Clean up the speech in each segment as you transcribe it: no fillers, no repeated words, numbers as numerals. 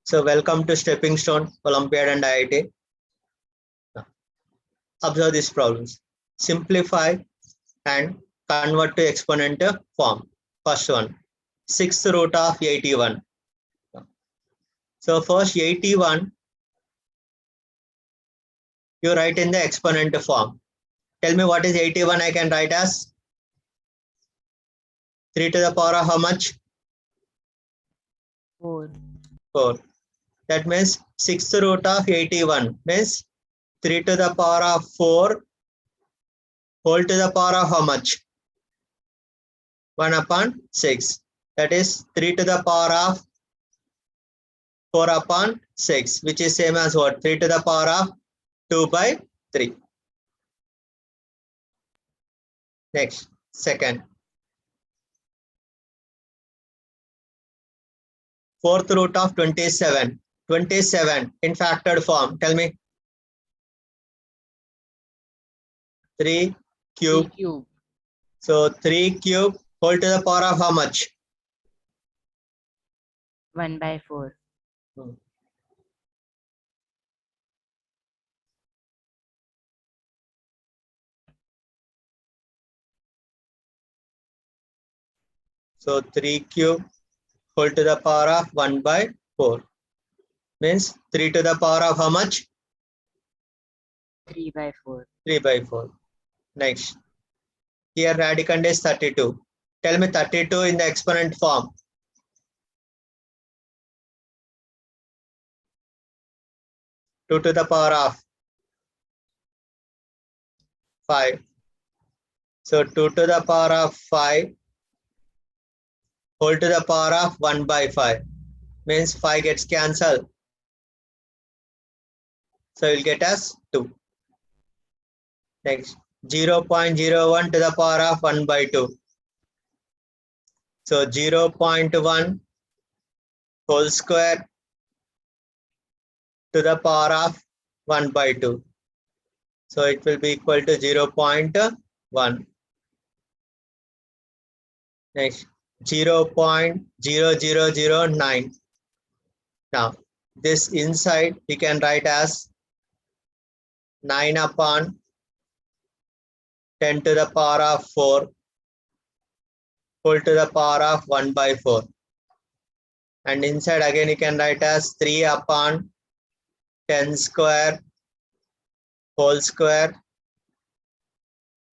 So welcome to Stepping Stone, Olympiad and IIT. Observe these problems. Simplify and convert to exponent form. First one, 6th root of 81. So first 81, you write in the exponent form. Tell me what is 81 I can write as? 3 to the power of how much? 4. 4. That means 6th root of 81 means 3 to the power of 4 whole to the power of how much? 1 upon 6. That is 3 to the power of 4 upon 6, which is same as what? 3 to the power of 2 by 3. Next, second. 4th root of 27. 27 in factored form. Tell me. 3 cube. 3 cube. So 3 cube whole to the power of how much? 1 by 4. So 3 cube whole to the power of 1 by 4. Means 3 to the power of how much? 3 by 4. 3 by 4. Next. Here radicand is 32. Tell me 32 in the exponent form. Two to the power of 5. So 2 to the power of 5 whole to the power of 1 by 5 means 5 gets cancelled. So you'll get as 2. Next 0.01 to the power of 1 by 2. So 0.1 whole square to the power of 1 by 2. So it will be equal to 0.1. Next 0.0009. Now this inside we can write as 9 upon 10 to the power of 4 whole to the power of 1 by 4. And inside again you can write as 3 upon 10 square whole square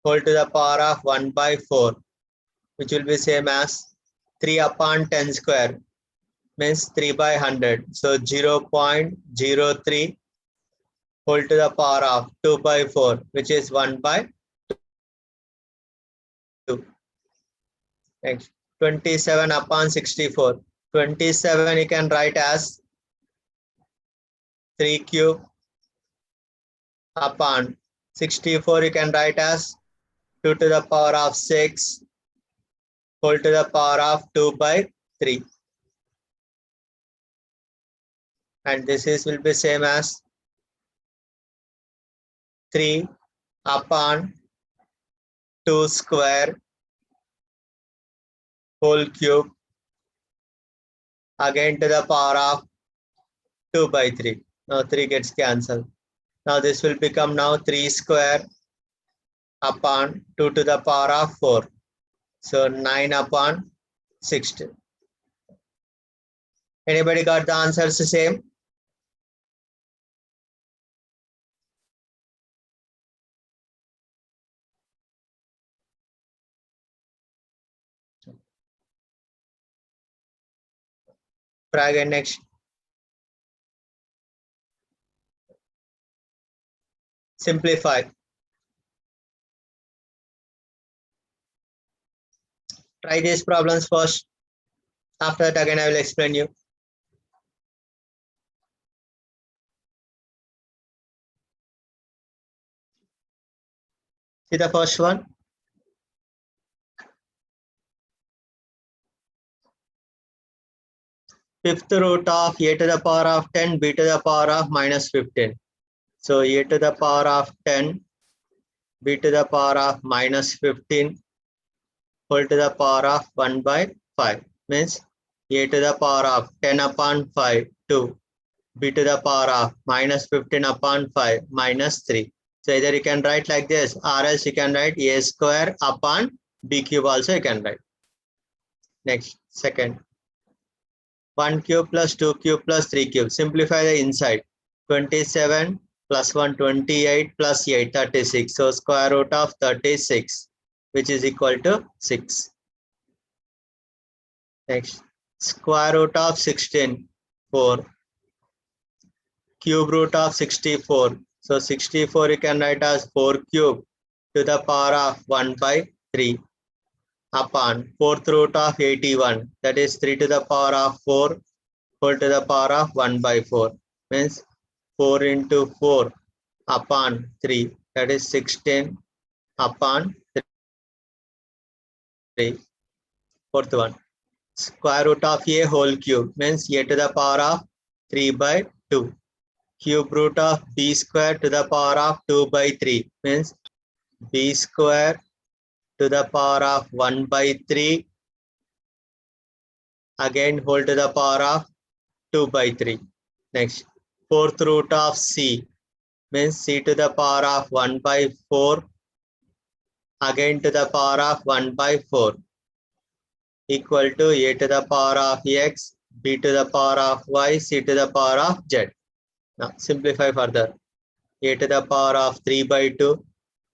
whole to the power of 1 by 4, which will be same as 3 upon 10 square means 3 by 100. So 0.03 whole to the power of 2 by 4, which is 1 by 2. Next 27 upon 64. 27 you can write as 3 cube upon 64 you can write as 2 to the power of 6 whole to the power of 2 by 3. And this is will be same as 3 upon 2 square whole cube again to the power of 2 by 3. Now 3 gets cancelled. Now this will become now 3 square upon 2 to the power of 4. So 9 upon 60. Anybody got the answers the same? Try again next. Simplify. Try these problems first. After that again I will explain you. See the first one. Fifth root of a to the power of 10 b to the power of minus 15. So a to the power of 10 b to the power of minus 15 whole to the power of 1 by 5 means a to the power of 10 upon 5 2, b to the power of minus 15 upon 5 minus 3. So either you can write like this, or else you can write a square upon b cube also you can write. Next, second. 1 cube plus 2 cube plus 3 cube. Simplify the inside. 27 plus 1, 28 plus 8, 36. So square root of 36, which is equal to 6. Next, square root of 16, 4. Cube root of 64. So 64 you can write as 4 cube to the power of 1 by 3 upon 4th root of 81. That is 3 to the power of 4 whole to the power of 1 by 4. Means 4 into 4 upon 3. That is 16 upon 3. Fourth one. Square root of a whole cube means a to the power of 3 by 2. Cube root of b square to the power of 2 by 3 means b square to the power of 1 by 3 again whole to the power of 2 by 3. Next, 4th root of c means c to the power of 1 by 4 again to the power of 1 by 4 equal to a to the power of x, b to the power of y, c to the power of z. Now simplify further. A to the power of 3 by 2.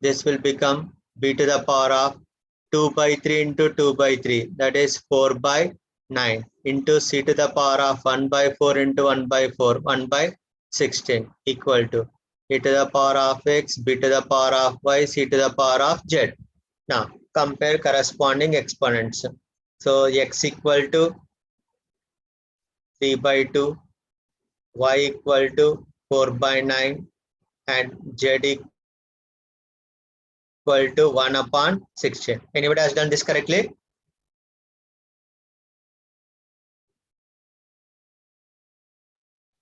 This will become b to the power of 2 by 3 into 2 by 3. That is 4 by 9 into c to the power of 1 by 4 into 1 by 4. 1 by 16 equal to a to the power of x, b to the power of y, c to the power of z. Now compare corresponding exponents. So x equal to 3 by 2, y equal to 4 by 9 and z equal to 1 upon 16. Anybody has done this correctly?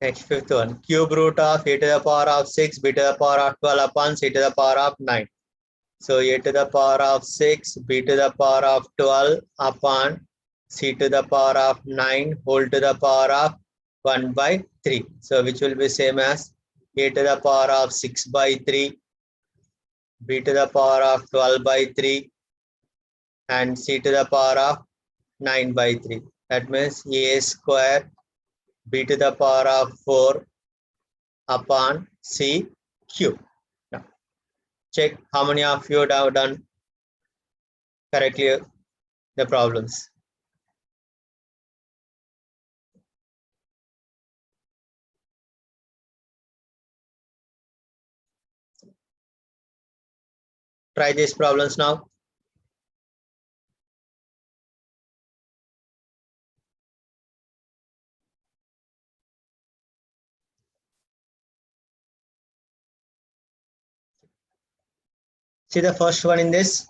Next, fifth one. Cube root of a to the power of 6, b to the power of 12 upon c to the power of 9. So a to the power of 6, b to the power of 12 upon c to the power of 9 whole to the power of 1 by 3. So which will be same as a to the power of 6 by 3, b to the power of 12 by 3 and c to the power of 9 by 3. That means a square b to the power of 4 upon c cube. Now check how many of you have done correctly the problems. Try these problems now. See the first one in this.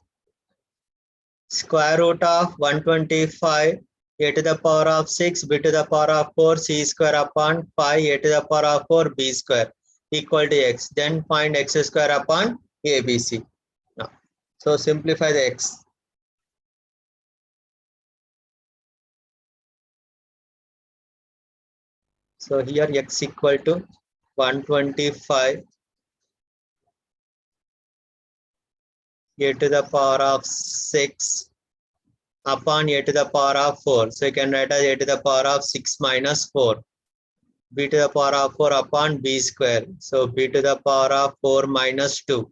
Square root of 125 a to the power of 6 b to the power of 4 c square upon 5 a to the power of 4 b square equal to x. Then find x square upon abc. Now, so simplify the x. So here x equal to 125 a to the power of 6 upon a to the power of 4. So you can write as a to the power of 6 minus 4. B to the power of 4 upon b square. So b to the power of 4 minus 2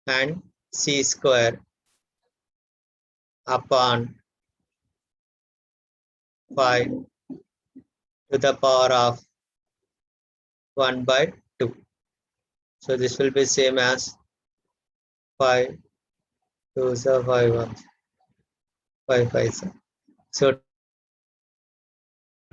and c square upon 5 to the power of 1 by 2. So this will be same as 5 2 is 5 1 5 5. So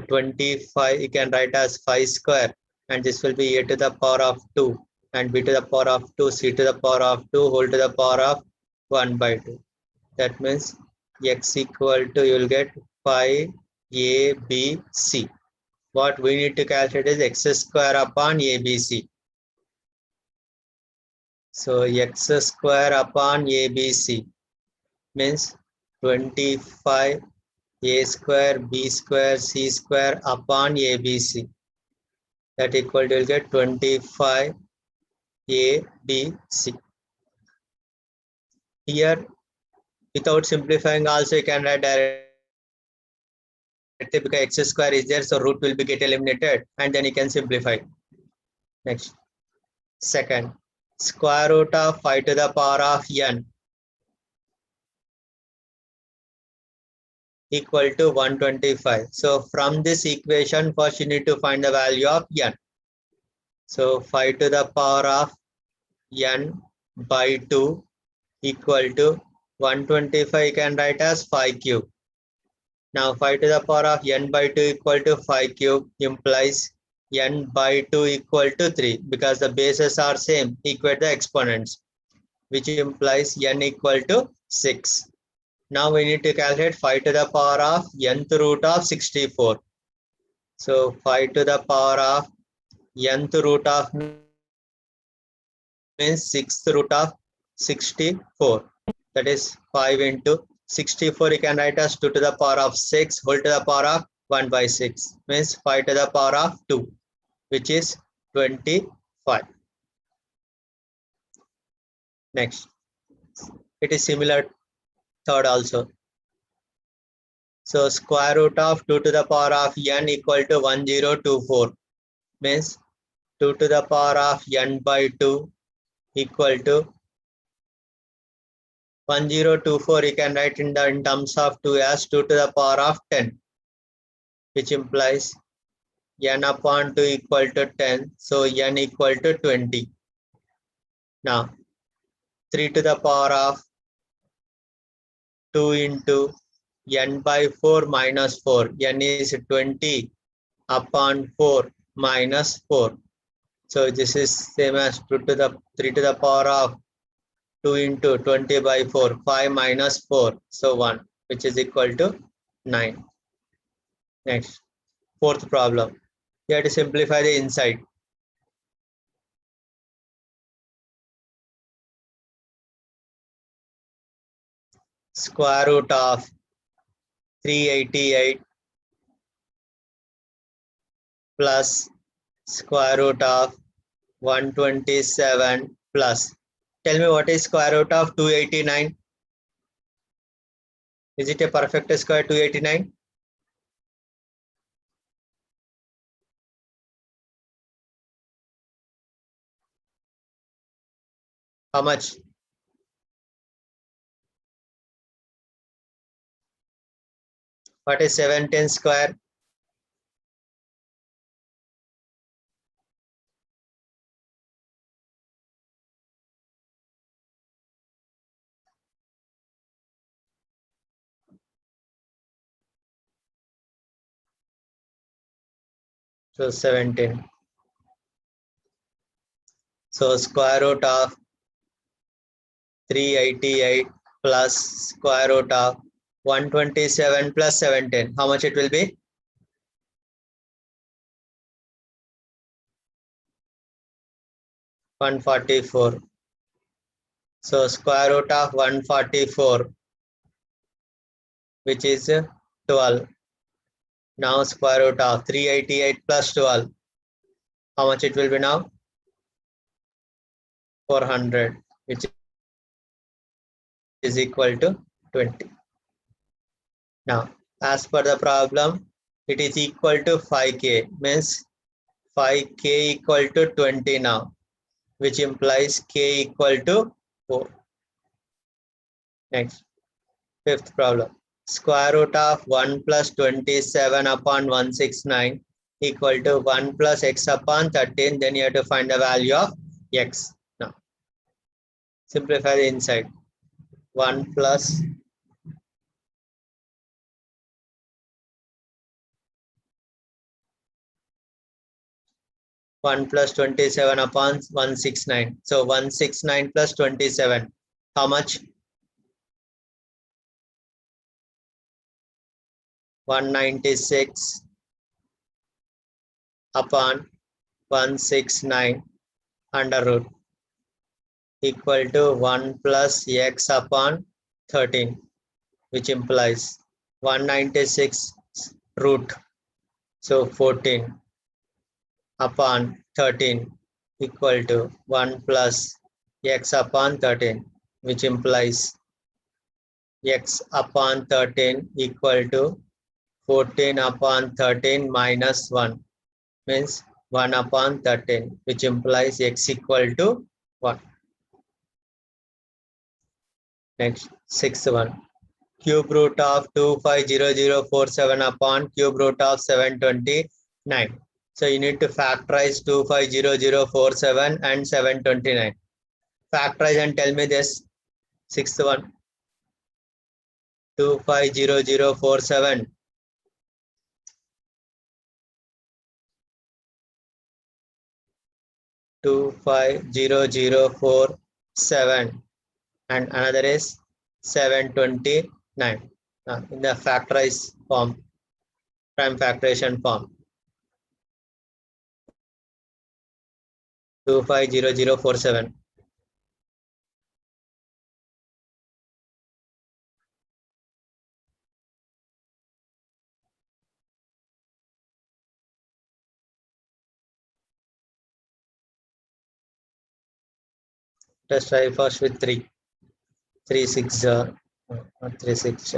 25 you can write as 5 square and this will be a to the power of 2 and b to the power of 2 c to the power of 2 whole to the power of 1 by 2. That means x equal to, you will get 5 a b c. What we need to calculate is x square upon abc. So x square upon abc means 25 a square b square c square upon abc. that equal to, you'll get 25 A, B, C. Here, without simplifying also, you can write directly because x square is there, so root will be get eliminated, and then you can simplify. Next, second, square root of 5 to the power of n equal to 125. So from this equation, first you need to find the value of n. So 5 to the power of n by 2 equal to 125, you can write as 5 cube. Now 5 to the power of n by 2 equal to 5 cube implies n by 2 equal to 3 because the bases are same, equate the exponents, which implies n equal to 6. Now we need to calculate 5 to the power of nth root of 64. So 5 to the power of nth root of means 6th root of 64. That is 5 into 64. You can write as 2 to the power of 6 whole to the power of 1 by 6. Means 5 to the power of 2, which is 25. Next, it is similar third also. So square root of 2 to the power of n equal to 1024. Means 2 to the power of n by 2 equal to 1024. You can write in terms of 2 as 2 to the power of 10, which implies n upon 2 equal to 10. So n equal to 20. Now 3 to the power of 2 into n by 4 minus 4. N is 20 upon 4 minus 4. So this is same as 2 to the 3 to the power of 2 into 20 by 4, 5 minus 4, so 1, which is equal to 9. Next, fourth problem. You have to simplify the inside. Square root of 388 plus square root of 127 plus. Tell me what is square root of 289? Is it a perfect square 289? How much? What is 710 square? So 17. So square root of 388 plus square root of 127 plus 710. How much it will be? $144. So square root of 144, which is 12. Now square root of 388 plus 12. How much it will be now? 400, which is equal to 20. Now, as per the problem, it is equal to 5k, means 5k equal to 20 now, which implies k equal to 4. Next, fifth problem. Square root of 1 plus 27 upon 169 equal to 1 plus x upon 13. Then you have to find the value of x. Now, simplify the inside. 1 plus 1 plus 27 upon 169. So 169 plus 27. How much? 196 upon 169 under root equal to 1 plus x upon 13, which implies 196 root. So 14. upon 13 equal to 1 plus x upon 13, which implies x upon 13 equal to 14 upon 13 minus 1, means 1 upon 13, which implies x equal to 1. Next, sixth one. Cube root of 250047 upon cube root of 729. So you need to factorize 250047 and 729. Factorize and tell me this. Sixth one. 250047. Two five zero zero four seven, and another is 729 in the factorized form, prime factorization form. 250047. Let's try first with 3. 3 6 3 6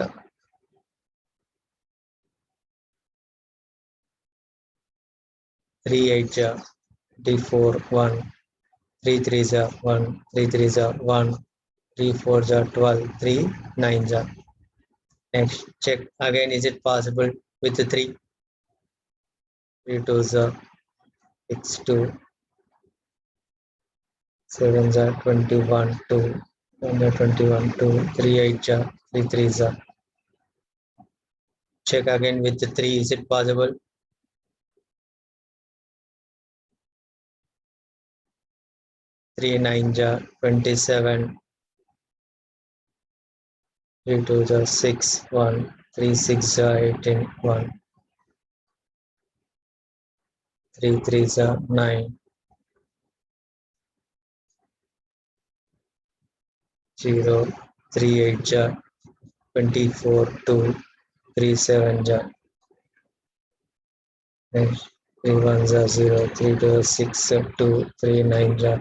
3 8 d4 1, 3 3 1, 3 3 1, 3 4 12, 3 9. Next, check again, is it possible with the 3? 3 2 6 2, 7 21 2, 21 2, 3 8 3 3. Check again with the 3, is it possible? 3 9 27, 3 2 6 1, 3 6 18 1, 3 3 9, 0 3 8 24 2, 3 7 next 3 1 0, 3 2 6 2, 3 9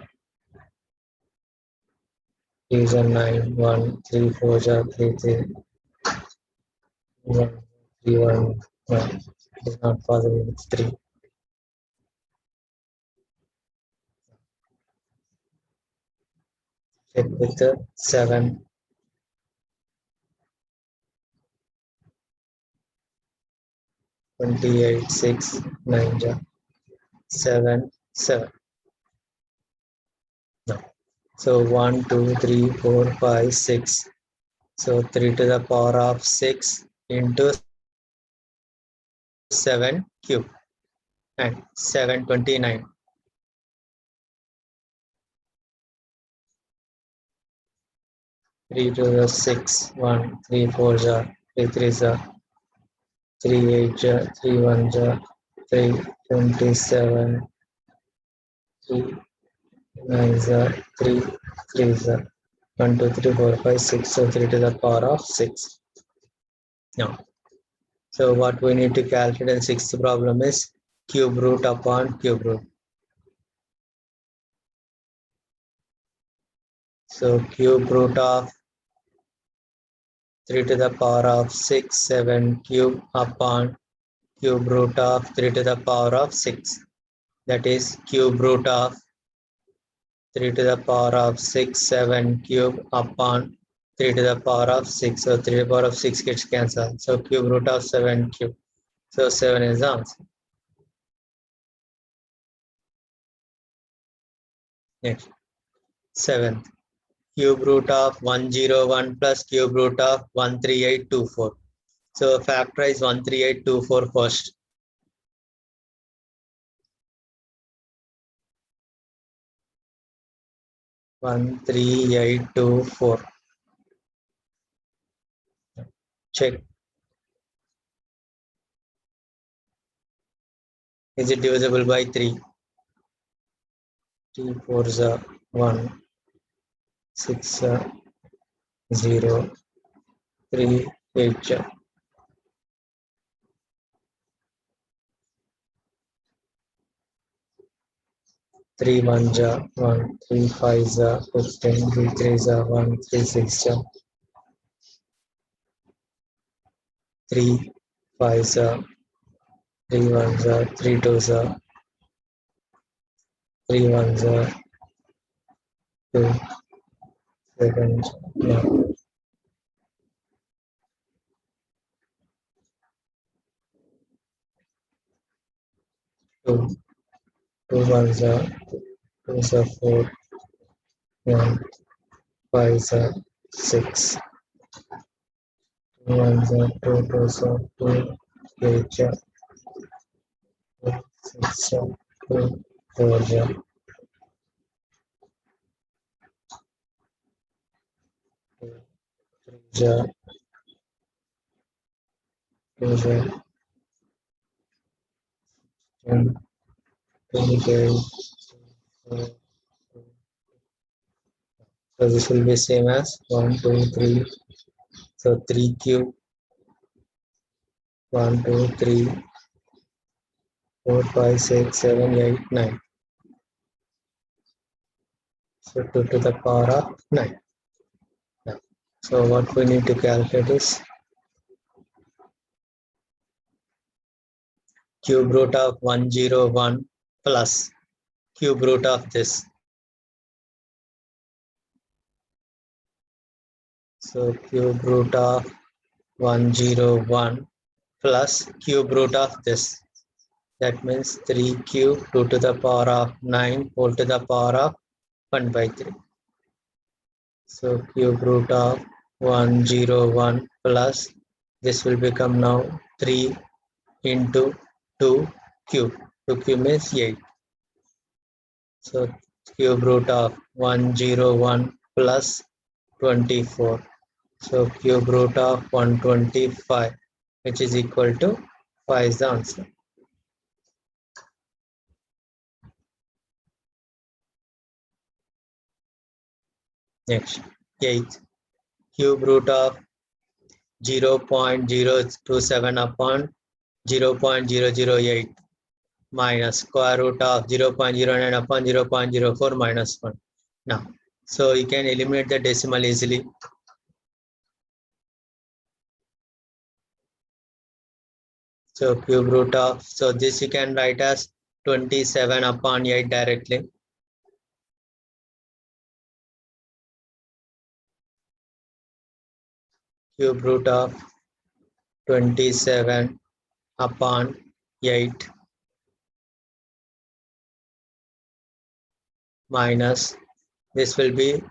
3 9 1, 3 4 3 3 1, 3 1 1. It is not possible with 3. Check with the 7. 28 6 9 7 7. No. So 1 2 3 4 5 6. So 3 to the power of 6 into 7 cube and 729. 3 to the 6 1, 3 4 3 3 3 8 3 1 3 27, 3 9 3 3 1 2 3 4 5 6. So 3 to the power of 6. Now, so what we need to calculate in sixth problem is cube root upon cube root. So cube root of 3 to the power of 6 7 cube upon cube root of 3 to the power of 6. That is cube root of 3 to the power of 6 7 cube upon 3 to the power of 6. So 3 to the power of 6 gets cancelled. So cube root of 7 cube. So 7 is the answer. Next, 7th. Cube root of 101 plus cube root of 13824. So factorize 13824 first. 13824. Check. Is it divisible by 3? 3 4 1, 6 0, 3 8. 3 1 ja 1, 3 5 ja 15, 3 3 ja 1, 3 6 ja 3 5 ja 3 1 ja 3 2 ja 3 1 ja 2 7 ja 2 2 1 ja 2 ja 4 1 5 ja 6 1 ja 2 2 ja 2 8 ja 6 ja 2 4 ja 3 ja 2 ja 10 28 so this will be same as 1 2 3 so 3 cube 1 2 3 4 5 6 7 8 9 so 2 to the power of 9 yeah. So what we need to calculate is cube root of 101 plus cube root of this. So cube root of 101 plus cube root of this. That means 3 cube 2 to the power of 9 whole to the power of 1 by 3. So cube root of 101 plus this will become now 3 into 2 cube. 2 cube means 8. So cube root of 101 plus 24. So cube root of 125 which is equal to 5 is the answer. Next, 8th cube root of 0.027 upon 0.008 minus square root of 0.09 upon 0.04 minus 1. Now, so you can eliminate the decimal easily. So cube root of, so this you can write as 27 upon 8 directly. Cube root of 27 upon 8 minus this will be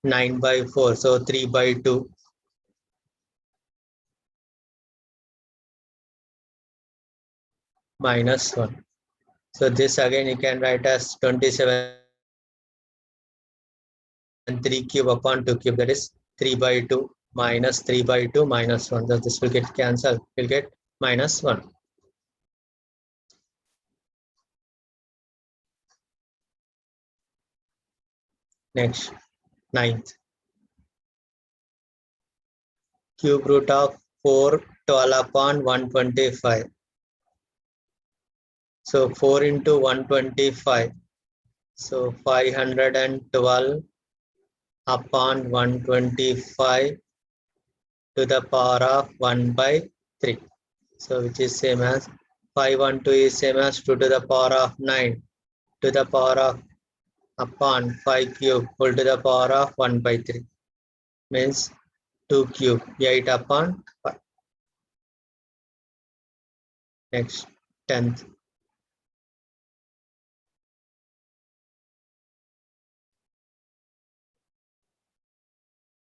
9 by 4, so 3 by 2 minus 1. So this again you can write as 27 3 cube upon 2 cube, that is 3 by 2 minus 3 by 2 minus 1. So this will get cancelled, we'll get minus 1. Next, 9th cube root of 4 12 upon 125. So 4 into 125, so 512 upon 125 to the power of 1 by 3. So which is same as 512 is same as 2 to the power of 9 to the power of upon 5 cube whole to the power of 1 by 3 means 2 cube 8 upon 5. Next, 10th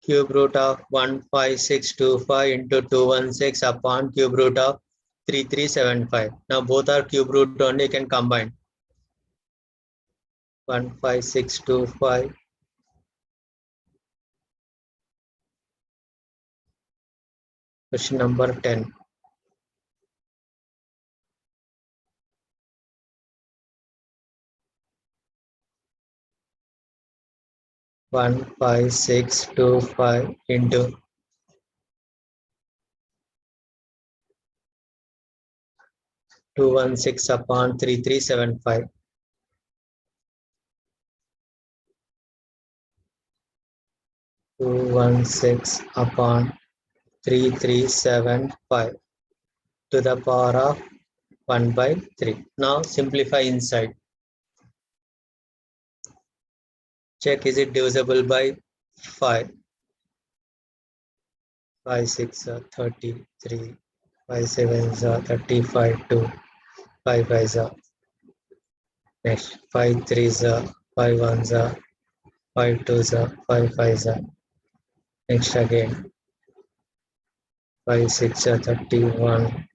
cube root of 15625 into 216 upon cube root of 3375. Now both are cube root only, you can combine 15625 question number 10. 15625 into 216 upon 3375. 216 upon 3375 to the power of 1 by 3. Now simplify inside. Check, is it divisible by 5? 5 6 are 33, 5 7 are 35, 2, 5 5 are. Next, 5 3 are 5 1 are 5 2 are 5 5 are. Next again, 5 6 are 31,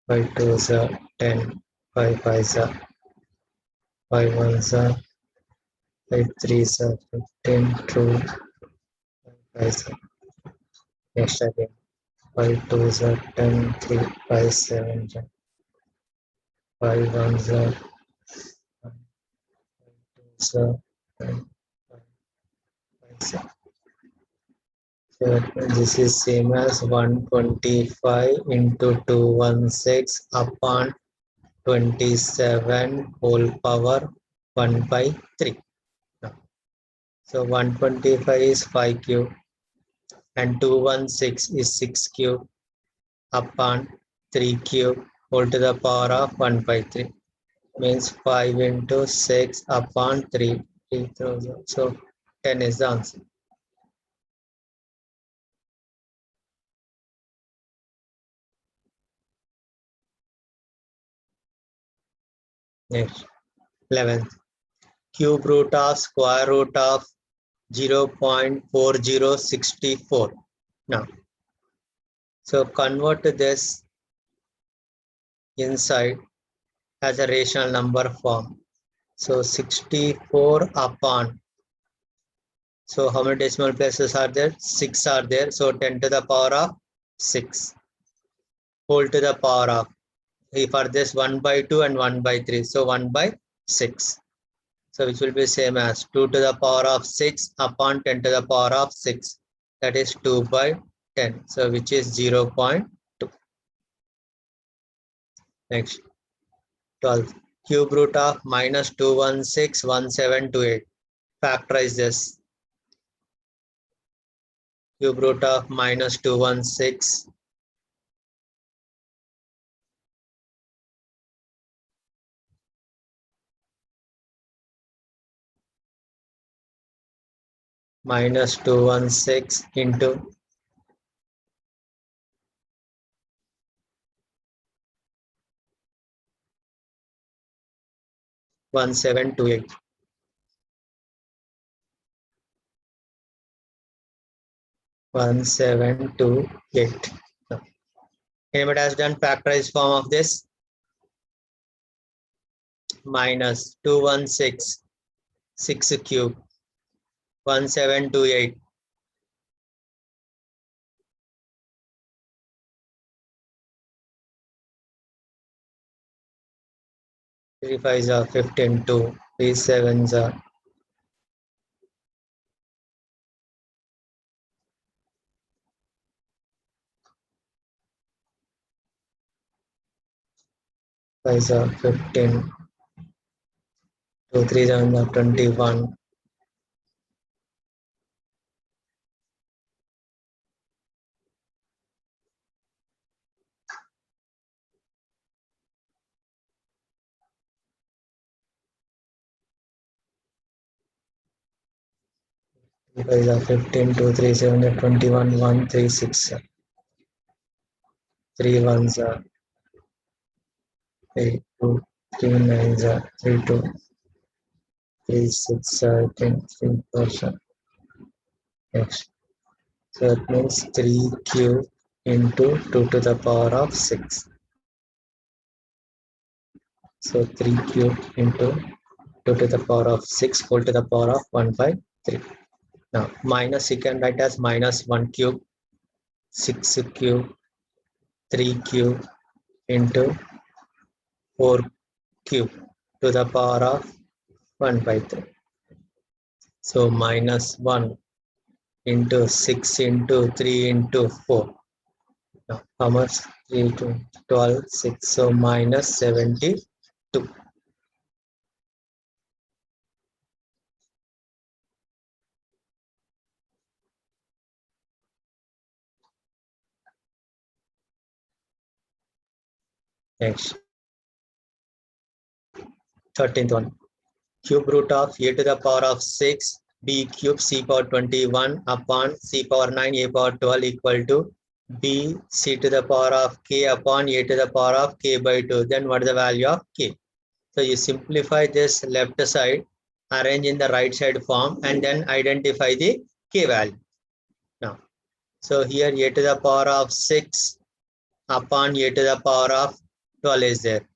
5 2 are 10, 5 5 are 5 1 are 5 3 are 15, 2, 5 are. Next again, 5 2 are 10, 3, 5 7 are 5 1 are 5 2 are 10, 5 5 are. So this is same as 125 into 216 upon 27 whole power 1 by 3. So 125 is 5 cube and 216 is 6 cube upon 3 cube whole to the power of 1 by 3. Means 5 into 6 upon 3. 3,000. So 10 is the answer. Next, 11th. Cube root of square root of 0.4064. Now, so convert this inside as a rational number form. So 64 upon. So how many decimal places are there? 6 are there. So 10 to the power of 6 whole to the power of. For this 1 by 2 and 1 by 3. So 1 by 6. So which will be same as 2 to the power of 6 upon 10 to the power of 6. That is 2 by 10. So which is 0.2. Next, 12. Cube root of minus 2161728. Factorize this. Cube root of minus 216 minus 216 into 1728. 1728. No. Anybody has done factorized form of this? Minus 216 6 cube 1728. Three fives are 15, 2, 3 sevens are 5s are 15, 2 3 sevens are 21, 3 5s are 15, 2 3 7 are 21, 1 3 6 3 1s are 8, 2 3 9s are 3 2 3 6 are 10, 3 4 next. So it means 3 cube into 2 to the power of 6. So 3 cube into 2 to the power of 6 whole to the power of 1 by 3. Now minus you can write as minus 1 cube, 6 cube, 3 cube into 4 cube to the power of 1 by 3. So minus 1 into 6 into 3 into 4. Now how much? 3 to 12, 6. So minus 72. Next, 13th one. Cube root of a to the power of 6 b cube c power 21 upon c power 9 a power 12 equal to b c to the power of k upon a to the power of k by 2. Then what is the value of k? So you simplify this left side, arrange in the right side form, and then identify the k value. Now, so here a to the power of 6 upon a to the power of 12 is there.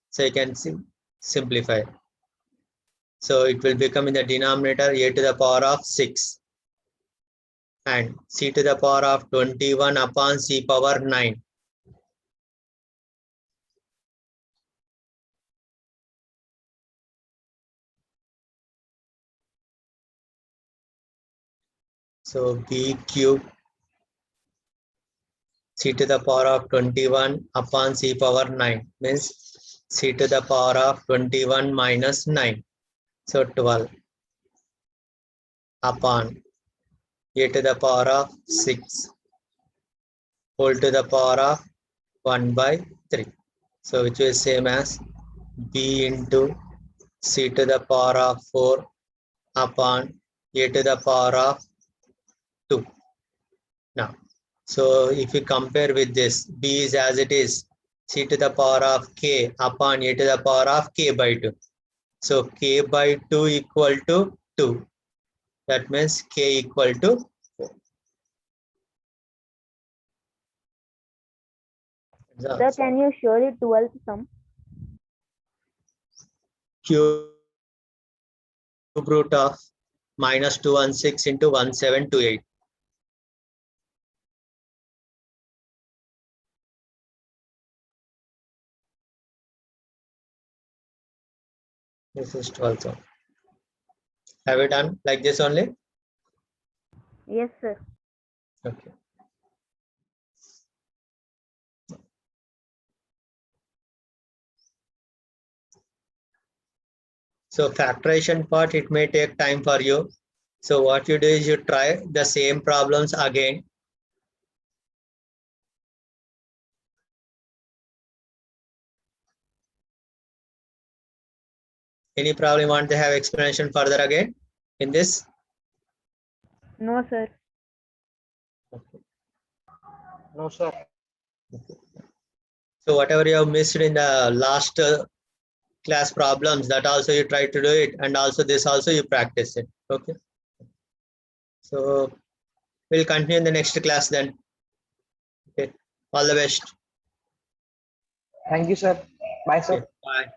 So you can simplify. So it will become in the denominator a to the power of 6 and c to the power of 21 upon c power 9. So b cube c to the power of 21 upon c power 9 means c to the power of 21 minus 9. So 12 upon a to the power of 6 whole to the power of 1 by 3. So which is same as b into c to the power of 4 upon a to the power of 2. Now, so if you compare with this, b is as it is, c to the power of k upon a to the power of k by 2. So k by 2 equal to 2. That means k equal to 4. Sir, can you show the 12th sum? Cube root of minus 216 into 1728. This is 12th one. Have you done like this only? Yes, sir. Okay. So factorization part, it may take time for you. So what you do is you try the same problems again. Any problem you want to have explanation further again in this? No, sir. No, sir. So whatever you have missed in the last class problems, that also you try to do it, and also this also you practice it. Okay. So we'll continue in the next class then. Okay. All the best. Thank you, sir. Bye, sir. Okay. Bye.